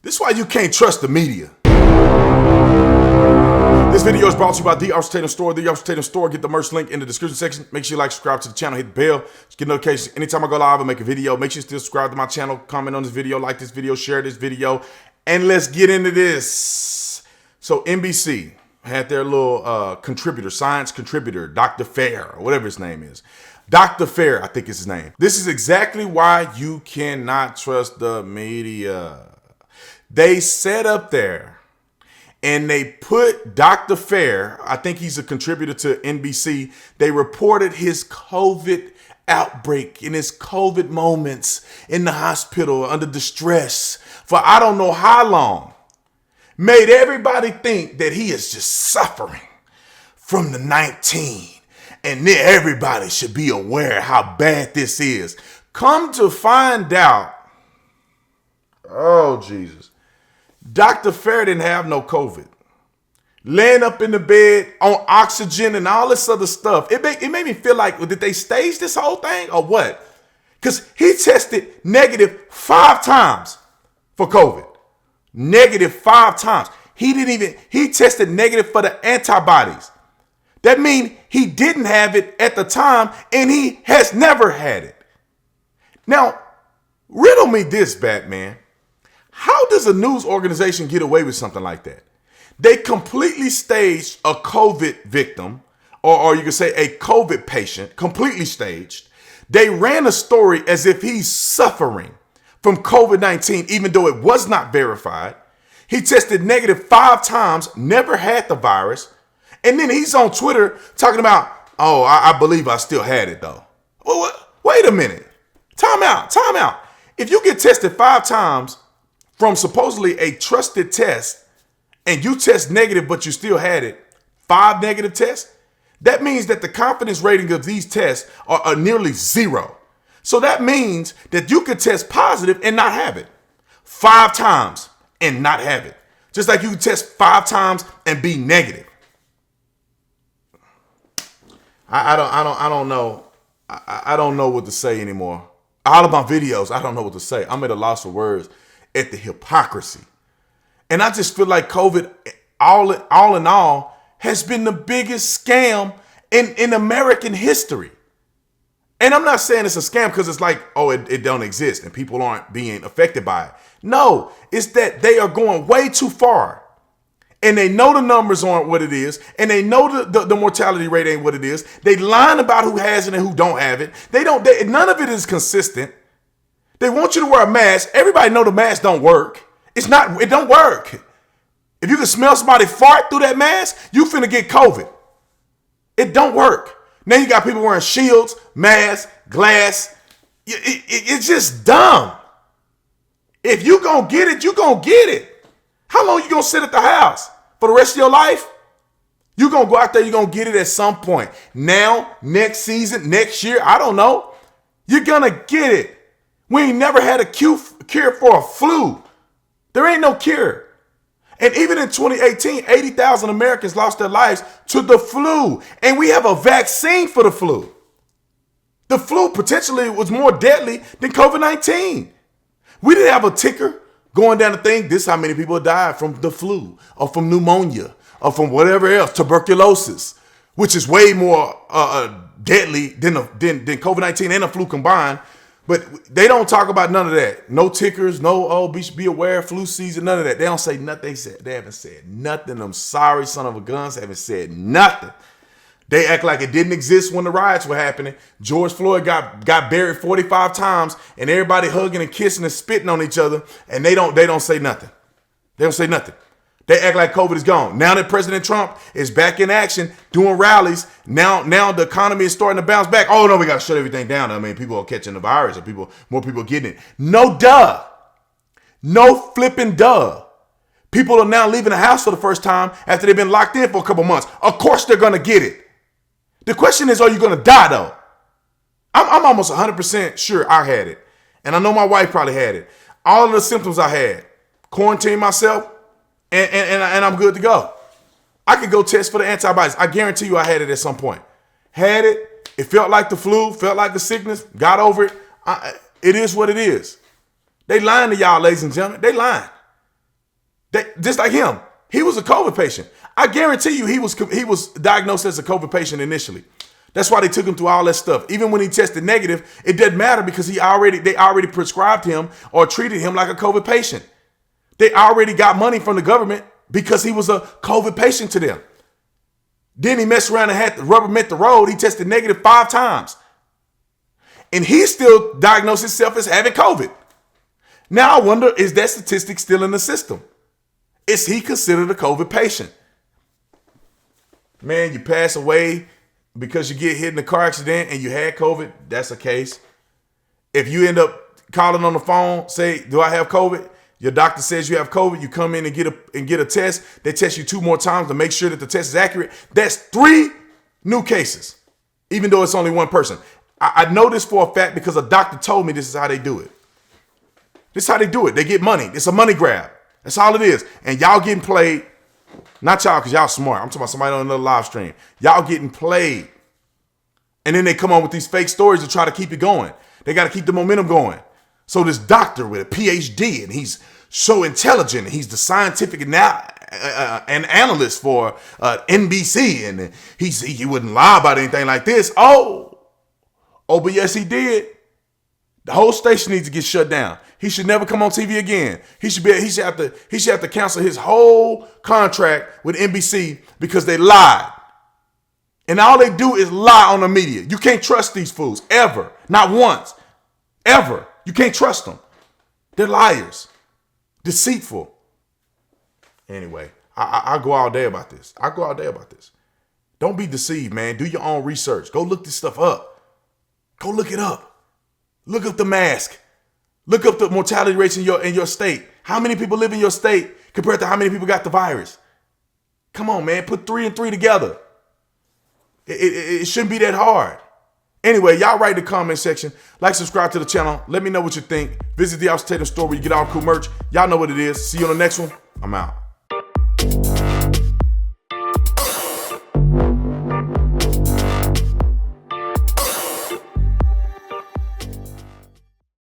This is why you can't trust the media. This video is brought to you by the Officer Tatum Store. The Officer Tatum Store. Get the merch link in the description section. Make sure you like, subscribe to the channel, hit the bell, get notifications. Anytime I go live and make a video, make sure you still subscribe to my channel, comment on this video, like this video, share this video, and let's get into this. So NBC had their little contributor, science contributor, Dr. Fair, or whatever his name is. Dr. Fair, I think is his name. This is exactly why you cannot trust the media. They set up there and they put Dr. Fair, I think he's a contributor to NBC. They reported his COVID outbreak in his COVID moments in the hospital under distress for I don't know how long. Made everybody think that he is just suffering from the 19. And then everybody should be aware how bad this is. Come to find out, oh Jesus, Dr. Fair didn't have no COVID. Laying up in the bed on oxygen and all this other stuff. It made me feel like, did they stage this whole thing or what? Because he tested negative 5 times for COVID. Negative 5 times. He tested negative for the antibodies. That means he didn't have it at the time and he has never had it. Now, riddle me this, Batman. How does a news organization get away with something like that? They completely staged a COVID victim, or you could say a COVID patient, completely staged. They ran a story as if he's suffering from COVID-19, even though it was not verified. He tested negative 5 times, never had the virus. And then he's on Twitter talking about, oh, I believe I still had it though. Well, wait a minute. Time out. If you get tested 5 times from supposedly a trusted test and you test negative, but you still had it, 5 negative tests, that means that the confidence rating of these tests are nearly 0. So that means that you could test positive and not have it 5 times and not have it. Just like you could test 5 times and be negative. I don't know. I don't know what to say anymore. All of my videos, I don't know what to say. I'm at a loss for words at the hypocrisy. And I just feel like COVID, all in all, has been the biggest scam in American history. And I'm not saying it's a scam because it's like, oh, it don't exist and people aren't being affected by it. No, it's that they are going way too far. And they know the numbers aren't what it is. And they know the mortality rate ain't what it is. They lying about who has it and who don't have it. None of it is consistent. They want you to wear a mask. Everybody know the mask don't work. It don't work. If you can smell somebody fart through that mask, you finna get COVID. It don't work. Now you got people wearing shields, masks, glass. It's just dumb. If you gonna get it, you gonna get it. How long you gonna sit at the house? For the rest of your life? You gonna go out there, you gonna get it at some point. Now, next season, next year, I don't know. You're gonna get it. We ain't never had a cure for a flu. There ain't no cure. And even in 2018, 80,000 Americans lost their lives to the flu. And we have a vaccine for the flu. The flu potentially was more deadly than COVID-19. We didn't have a ticker going down the thing. This is how many people died from the flu or from pneumonia or from whatever else, tuberculosis, which is way more deadly than COVID-19 and the flu combined. But they don't talk about none of that. No tickers, no, be aware, flu season, none of that. They don't say nothing. They haven't said nothing. Them sorry son of a guns haven't said nothing. They act like it didn't exist when the riots were happening. George Floyd got buried 45 times and everybody hugging and kissing and spitting on each other. And they don't say nothing. They don't say nothing. They act like COVID is gone. Now that President Trump is back in action, doing rallies, now the economy is starting to bounce back. Oh no, we got to shut everything down. I mean, people are catching the virus or more people getting it. No duh. No flipping duh. People are now leaving the house for the first time after they've been locked in for a couple months. Of course they're going to get it. The question is, are you going to die though? I'm almost 100% sure I had it. And I know my wife probably had it. All of the symptoms I had, quarantine myself, and I'm good to go. I could go test for the antibodies. I guarantee you I had it at some point. Had it. It felt like the flu, felt like the sickness, got over it. It is what it is. They lying to y'all, ladies and gentlemen. They lying. Just like him, he was a COVID patient. I guarantee you he was diagnosed as a COVID patient initially. That's why they took him through all that stuff. Even when he tested negative, it didn't matter because they already prescribed him or treated him like a COVID patient. They already got money from the government because he was a COVID patient to them. Then he messed around and had the rubber met the road. He tested negative 5 times. And he still diagnosed himself as having COVID. Now I wonder, is that statistic still in the system? Is he considered a COVID patient? Man, you pass away because you get hit in a car accident and you had COVID, that's a case. If you end up calling on the phone, say, do I have COVID? Your doctor says you have COVID. You come in and get a test. They test you 2 more times to make sure that the test is accurate. That's 3 new cases, even though it's only 1 person. I know this for a fact because a doctor told me this is how they do it. This is how they do it. They get money. It's a money grab. That's all it is. And y'all getting played. Not y'all because y'all smart. I'm talking about somebody on another live stream. Y'all getting played. And then they come on with these fake stories to try to keep it going. They got to keep the momentum going. So this doctor with a PhD, and he's so intelligent, and he's the scientific an analyst for NBC, and he wouldn't lie about anything like this. Oh, but yes, he did. The whole station needs to get shut down. He should never come on TV again. He should have to cancel his whole contract with NBC because they lied. And all they do is lie on the media. You can't trust these fools ever, not once, ever. You can't trust them. They're liars, deceitful. Anyway, I go all day about this. Don't be deceived, man. Do your own research. Go look this stuff up. Go look it up. Look up the mask. Look up the mortality rates in your state. How many people live in your state compared to how many people got the virus? Come on, man. Put 3 and 3 together. It shouldn't be that hard. Anyway, y'all write in the comment section. Like, subscribe to the channel. Let me know what you think. Visit the Officer Tatum store where you get all cool merch. Y'all know what it is. See you on the next one. I'm out.